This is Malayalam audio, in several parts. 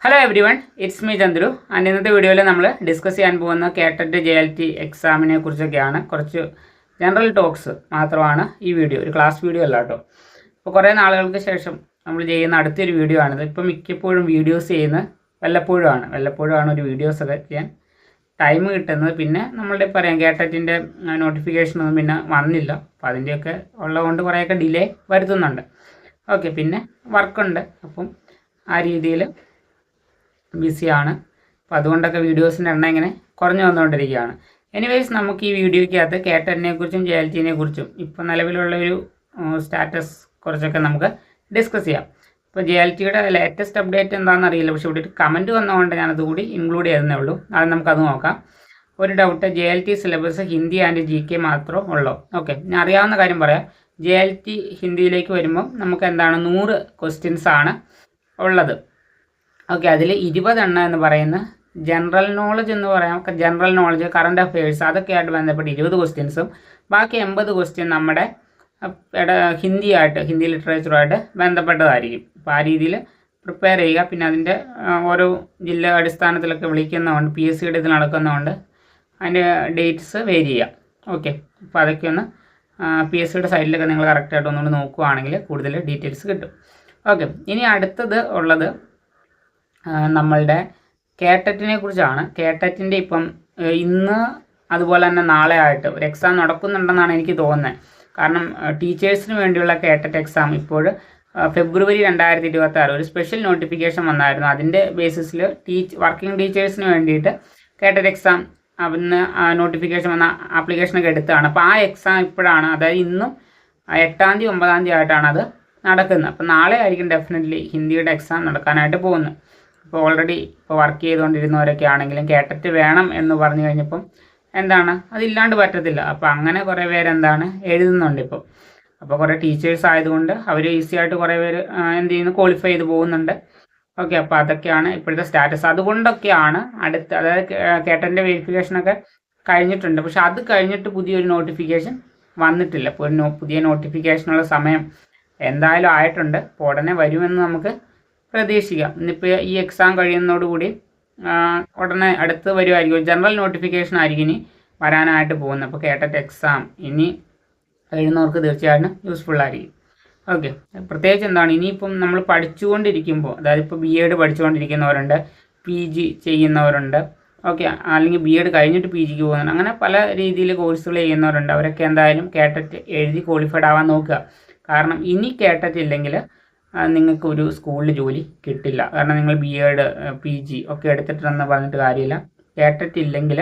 Hello every one, it's me Chandru. ഇന്നത്തെ വീഡിയോയിൽ നമ്മൾ ഡിസ്കസ് ചെയ്യാൻ പോകുന്ന കേട്ടറ്റ് JLT എക്സാമിനെ കുറിച്ചൊക്കെയാണ്. കുറച്ച് ജനറൽ ടോക്സ് മാത്രമാണ് ഈ വീഡിയോ, ഒരു ക്ലാസ് വീഡിയോ അല്ല കേട്ടോ. അപ്പോൾ കുറേ നാളുകൾക്ക് ശേഷം നമ്മൾ ചെയ്യുന്ന അടുത്തൊരു വീഡിയോ ആണിത്. ഇപ്പോൾ മിക്കപ്പോഴും വീഡിയോസ് ചെയ്യുന്ന വല്ലപ്പോഴുമാണ് ഒരു വീഡിയോസൊക്കെ ചെയ്യാൻ ടൈം കിട്ടുന്നത്. പിന്നെ നമ്മളുടെ പറയാം കേട്ടറ്റിൻ്റെ നോട്ടിഫിക്കേഷനൊന്നും പിന്നെ വന്നില്ല. അപ്പോൾ അതിൻ്റെയൊക്കെ ഉള്ളതുകൊണ്ട് കുറേയൊക്കെ ഡിലേ വരുത്തുന്നുണ്ട്. ഓക്കെ, പിന്നെ വർക്കുണ്ട്, അപ്പം ആ രീതിയിൽ ബിസിയാണ്. അപ്പോൾ അതുകൊണ്ടൊക്കെ വീഡിയോസിൻ്റെ എണ്ണം ഇങ്ങനെ കുറഞ്ഞു വന്നുകൊണ്ടിരിക്കുകയാണ്. എനിവേയ്സ്, നമുക്ക് ഈ വീഡിയോയ്ക്കകത്ത് കേട്ടറ്റിനെ കുറിച്ചും JLTനെ കുറിച്ചും ഇപ്പോൾ നിലവിലുള്ളൊരു സ്റ്റാറ്റസ് കുറച്ചൊക്കെ നമുക്ക് ഡിസ്കസ് ചെയ്യാം. ഇപ്പോൾ JLTയുടെ ലേറ്റസ്റ്റ് അപ്ഡേറ്റ് എന്താണെന്ന് അറിയില്ല, പക്ഷേ ഇവിടെ ഒരു കമൻറ്റ് വന്നതുകൊണ്ട് ഞാനത് കൂടി ഇൻക്ലൂഡ് ചെയ്യുന്നേ ഉള്ളൂ. അത് നമുക്കത് നോക്കാം. ഒരു doubt, JLT syllabus Hindi and GK മാത്രമേ ഉള്ളൂ. ഓക്കെ, ഞാൻ അറിയാവുന്ന കാര്യം പറയാം. JLT ഹിന്ദിയിലേക്ക് വരുമ്പം നമുക്ക് എന്താണ് 100 ക്വസ്റ്റ്യൻസ് ആണ് ഉള്ളത്. ഓക്കെ, അതിൽ 20 എണ്ണം എന്ന് പറയുന്ന ജനറൽ നോളജ് എന്ന് പറയാം. ജനറൽ നോളജ്, കറണ്ട് അഫെയേഴ്സ്, അതൊക്കെയായിട്ട് ബന്ധപ്പെട്ട് 20 ക്വസ്റ്റ്യൻസും ബാക്കി 80 ക്വസ്റ്റ്യൻ നമ്മുടെ ഹിന്ദി ലിറ്ററേച്ചറുമായിട്ട് ബന്ധപ്പെട്ടതായിരിക്കും. അപ്പോൾ ആ രീതിയിൽ പ്രിപ്പയർ ചെയ്യുക. പിന്നെ അതിൻ്റെ ഓരോ ജില്ലാ അടിസ്ഥാനത്തിലൊക്കെ വിളിക്കുന്നതുകൊണ്ട് PSCയുടെ ഇത് നടക്കുന്നതുകൊണ്ട് അതിൻ്റെ ഡേറ്റ്സ് വേരി ചെയ്യാം. ഓക്കെ, അപ്പോൾ അതൊക്കെ ഒന്ന് PSCയുടെ സൈഡിലൊക്കെ നിങ്ങൾ കറക്റ്റായിട്ട് ഒന്നുകൊണ്ട് നോക്കുകയാണെങ്കിൽ കൂടുതൽ ഡീറ്റെയിൽസ് കിട്ടും. ഓക്കെ, ഇനി അടുത്തത് ഉള്ളത് നമ്മളുടെ കേട്ടറ്റിനെ കുറിച്ചാണ്. കേട്ടറ്റിൻ്റെ ഇപ്പം ഇന്ന് അതുപോലെ തന്നെ നാളെ ആയിട്ട് ഒരു എക്സാം നടക്കുന്നുണ്ടെന്നാണ് എനിക്ക് തോന്നുന്നത്. കാരണം ടീച്ചേഴ്സിന് വേണ്ടിയുള്ള കേട്ടറ്റ് എക്സാം ഇപ്പോൾ ഫെബ്രുവരി 2026 ഒരു സ്പെഷ്യൽ നോട്ടിഫിക്കേഷൻ വന്നായിരുന്നു. അതിൻ്റെ ബേസിസിൽ വർക്കിംഗ് ടീച്ചേഴ്സിന് വേണ്ടിയിട്ട് കേട്ടറ്റ് എക്സാം അന്ന് നോട്ടിഫിക്കേഷൻ വന്ന ആപ്ലിക്കേഷനൊക്കെ എടുത്തതാണ്. അപ്പോൾ ആ എക്സാം ഇപ്പോഴാണ്, അതായത് ഇന്നും 8-ാം തീയതി 9-ാം തീയതി ആയിട്ടാണ് അത് നടക്കുന്നത്. അപ്പോൾ നാളെ ആയിരിക്കും ഡെഫിനറ്റ്ലി ഹിന്ദിയുടെ എക്സാം നടക്കാനായിട്ട് പോകുന്നത്. ഇപ്പോൾ ഓൾറെഡി ഇപ്പോൾ വർക്ക് ചെയ്തുകൊണ്ടിരുന്നവരൊക്കെ ആണെങ്കിലും കേട്ടറ്റ് വേണം എന്ന് പറഞ്ഞു കഴിഞ്ഞപ്പം എന്താണ് അതില്ലാണ്ട് പറ്റത്തില്ല. അപ്പോൾ അങ്ങനെ കുറേ പേരെന്താണ് എഴുതുന്നുണ്ട് ഇപ്പോൾ. അപ്പോൾ കുറേ ടീച്ചേഴ്സ് ആയതുകൊണ്ട് അവർ ഈസി ആയിട്ട് കുറേ പേര് എന്ത് ചെയ്യുന്നു, ക്വാളിഫൈ ചെയ്ത് പോകുന്നുണ്ട്. ഓക്കെ, അപ്പോൾ അതൊക്കെയാണ് ഇപ്പോഴത്തെ സ്റ്റാറ്റസ്. അതുകൊണ്ടൊക്കെയാണ് അതായത് കേട്ടറ്റിൻ്റെ വെരിഫിക്കേഷനൊക്കെ കഴിഞ്ഞിട്ടുണ്ട്, പക്ഷെ അത് കഴിഞ്ഞിട്ട് പുതിയൊരു നോട്ടിഫിക്കേഷൻ വന്നിട്ടില്ല. ഇപ്പോൾ ഒരു പുതിയ നോട്ടിഫിക്കേഷനുള്ള സമയം എന്തായാലും ആയിട്ടുണ്ട്. അപ്പോൾ ഉടനെ വരുമെന്ന് നമുക്ക് പ്രതീക്ഷിക്കാം. ഇന്നിപ്പോൾ ഈ എക്സാം കഴിയുന്നതോടുകൂടി ഉടനെ അടുത്ത് വരുമായിരിക്കും. ജനറൽ നോട്ടിഫിക്കേഷൻ ആയിരിക്കും ഇനി വരാനായിട്ട് പോകുന്നത്. അപ്പോൾ കേട്ടറ്റ് എക്സാം ഇനി എഴുതുന്നവർക്ക് തീർച്ചയായിട്ടും യൂസ്ഫുള്ളായിരിക്കും. ഓക്കെ, പ്രത്യേകിച്ച് എന്താണ് ഇനിയിപ്പം നമ്മൾ പഠിച്ചുകൊണ്ടിരിക്കുമ്പോൾ, അതായത് ഇപ്പോൾ BEd പഠിച്ചുകൊണ്ടിരിക്കുന്നവരുണ്ട്, PG ചെയ്യുന്നവരുണ്ട്, ഓക്കെ, അല്ലെങ്കിൽ BEd കഴിഞ്ഞിട്ട് PGക്ക് പോകുന്നുണ്ട്. അങ്ങനെ പല രീതിയിൽ കോഴ്സുകൾ ചെയ്യുന്നവരുണ്ട്. അവരൊക്കെ എന്തായാലും കേട്ടറ്റ് എഴുതി ക്വാളിഫൈഡ് ആവാൻ നോക്കുക. കാരണം ഇനി കേട്ടറ്റ് ഇല്ലെങ്കിൽ നിങ്ങൾക്ക് ഒരു സ്കൂളിൽ ജോലി കിട്ടില്ല. കാരണം നിങ്ങൾ BEd PG ഒക്കെ എടുത്തിട്ടുണ്ടെന്ന് പറഞ്ഞിട്ട് കാര്യമില്ല. കേട്ടറ്റ് ഇല്ലെങ്കിൽ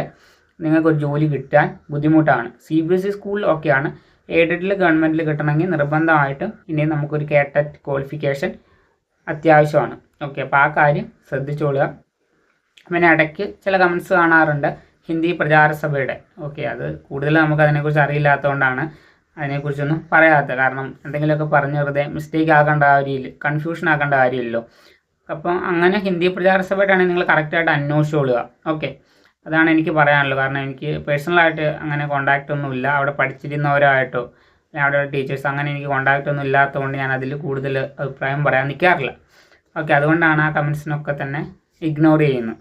നിങ്ങൾക്കൊരു ജോലി കിട്ടാൻ ബുദ്ധിമുട്ടാണ്. CBSE സ്കൂളിൽ ഒക്കെയാണ്. എയ്ഡഡിൽ ഗവൺമെൻറ്റിൽ കിട്ടണമെങ്കിൽ നിർബന്ധമായിട്ടും ഇനി നമുക്കൊരു കേട്ടറ്റ് ക്വാളിഫിക്കേഷൻ അത്യാവശ്യമാണ്. ഓക്കെ, അപ്പോൾ ആ കാര്യം ശ്രദ്ധിച്ചോളുക. പിന്നെ ഇടയ്ക്ക് ചില കമൻസ് കാണാറുണ്ട് ഹിന്ദി പ്രചാരസഭയുടെ. ഓക്കെ, അത് കൂടുതൽ നമുക്ക് അതിനെക്കുറിച്ച് അറിയില്ലാത്തതുകൊണ്ടാണ് അതിനെക്കുറിച്ചൊന്നും പറയാത്തത്. കാരണം എന്തെങ്കിലുമൊക്കെ പറഞ്ഞ് വെറുതെ മിസ്റ്റേക്ക് ആക്കേണ്ട കാര്യമില്ല, കൺഫ്യൂഷൻ ആക്കേണ്ട കാര്യമില്ലല്ലോ. അപ്പം അങ്ങനെ ഹിന്ദി പ്രചാരസഭയാണെങ്കിൽ നിങ്ങൾ കറക്റ്റായിട്ട് അന്വേഷിച്ചോളുക. ഓക്കെ, അതാണ് എനിക്ക് പറയാനുള്ളത്. കാരണം എനിക്ക് പേഴ്സണലായിട്ട് അങ്ങനെ കോൺടാക്റ്റ് ഒന്നുമില്ല. അവിടെ പഠിച്ചിരുന്നവരായിട്ടോ അല്ലെങ്കിൽ അവിടെ ടീച്ചേഴ്സ് അങ്ങനെ എനിക്ക് കോൺടാക്റ്റ് ഒന്നും ഇല്ലാത്തതുകൊണ്ട് ഞാൻ അതിൽ കൂടുതൽ അഭിപ്രായം പറയാൻ നിൽക്കാറില്ല. ഓക്കെ, അതുകൊണ്ടാണ് ആ കമൻസിനൊക്കെ തന്നെ ഇഗ്നോർ ചെയ്യുന്നത്.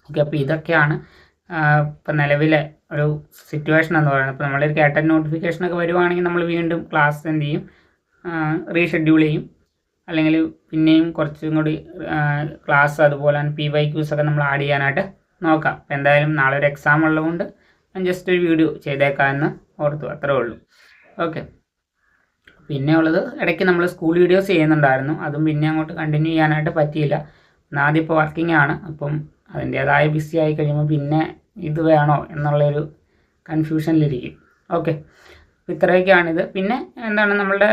ഓക്കെ, അപ്പോൾ ഇതൊക്കെയാണ് ഇപ്പം നിലവിലെ ഒരു സിറ്റുവേഷൻ എന്ന് പറയുന്നത്. ഇപ്പോൾ നമ്മളൊരു കേട്ടറ്റ് നോട്ടിഫിക്കേഷനൊക്കെ വരുവാണെങ്കിൽ നമ്മൾ വീണ്ടും ക്ലാസ് എന്ത് ചെയ്യും, റീഷെഡ്യൂൾ ചെയ്യും. അല്ലെങ്കിൽ പിന്നെയും കുറച്ചും കൂടി ക്ലാസ് അതുപോലെ തന്നെ PYQs ഒക്കെ നമ്മൾ ആഡ് ചെയ്യാനായിട്ട് നോക്കാം. അപ്പോൾ എന്തായാലും നാളെ ഒരു എക്സാം ഉള്ളതുകൊണ്ട് ഞാൻ ജസ്റ്റ് ഒരു വീഡിയോ ചെയ്തേക്കാമെന്ന് ഓർത്തു, അത്രേ ഉള്ളൂ. ഓക്കെ, പിന്നെ ഉള്ളത് ഇടയ്ക്ക് നമ്മൾ സ്കൂൾ വീഡിയോസ് ചെയ്യുന്നുണ്ടായിരുന്നു. അതും പിന്നെ അങ്ങോട്ട് കണ്ടിന്യൂ ചെയ്യാനായിട്ട് പറ്റിയില്ല. ആദ്യം ഇപ്പോൾ വർക്കിംഗ് ആണ്. അപ്പം അതിൻ്റേതായ ബിസി ആയി കഴിയുമ്പോൾ പിന്നെ ഇത് വേണോ എന്നുള്ളൊരു കൺഫ്യൂഷനിലിരിക്കും. ഓക്കെ, ഇത്രയൊക്കെയാണിത്. പിന്നെ എന്താണ് നമ്മളുടെ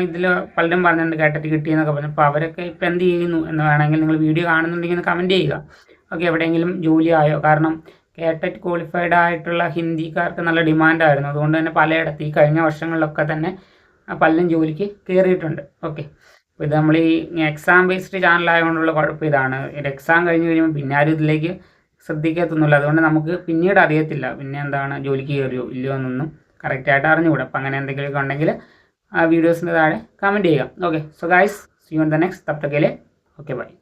ഇതിൽ പലരും പറഞ്ഞിട്ടുണ്ട് കേട്ടറ്റ് കിട്ടിയെന്നൊക്കെ പറഞ്ഞു. അപ്പോൾ അവരൊക്കെ ഇപ്പോൾ എന്ത് ചെയ്യുന്നു എന്ന് വേണമെങ്കിൽ നിങ്ങൾ വീഡിയോ കാണുന്നുണ്ടെങ്കിൽ കമൻറ്റ് ചെയ്യുക. ഓക്കെ, എവിടെയെങ്കിലും ജോലി ആയോ? കാരണം കേട്ടറ്റ് ക്വാളിഫൈഡ് ആയിട്ടുള്ള ഹിന്ദിക്കാർക്ക് നല്ല ഡിമാൻഡായിരുന്നു. അതുകൊണ്ട് തന്നെ പലയിടത്ത് ഈ കഴിഞ്ഞ വർഷങ്ങളിലൊക്കെ തന്നെ പലരും ജോലിക്ക് കയറിയിട്ടുണ്ട്. ഓക്കെ, അപ്പോൾ ഇത് നമ്മൾ ഈ എക്സാം ബേസ്ഡ് ചാനലായതുകൊണ്ടുള്ള കുഴപ്പം ഇതാണ്. എക്സാം കഴിഞ്ഞ് കഴിയുമ്പോൾ പിന്നെ ആരും ഇതിലേക്ക് ശ്രദ്ധിക്കത്തൊന്നുമില്ല. അതുകൊണ്ട് നമുക്ക് പിന്നീട് അറിയത്തില്ല പിന്നെ എന്താണ് ജോലിക്ക് കയറിയോ ഇല്ലയോ എന്നൊന്നും കറക്റ്റായിട്ട് അറിഞ്ഞുകൂടാ. അപ്പോൾ അങ്ങനെ എന്തെങ്കിലുമൊക്കെ ഉണ്ടെങ്കിൽ ആ വീഡിയോസിൻ്റെ താഴെ കമൻറ്റ് ചെയ്യുക. Okay, so guys, see you in the next. തബ് തക് के लिए ओके बाय.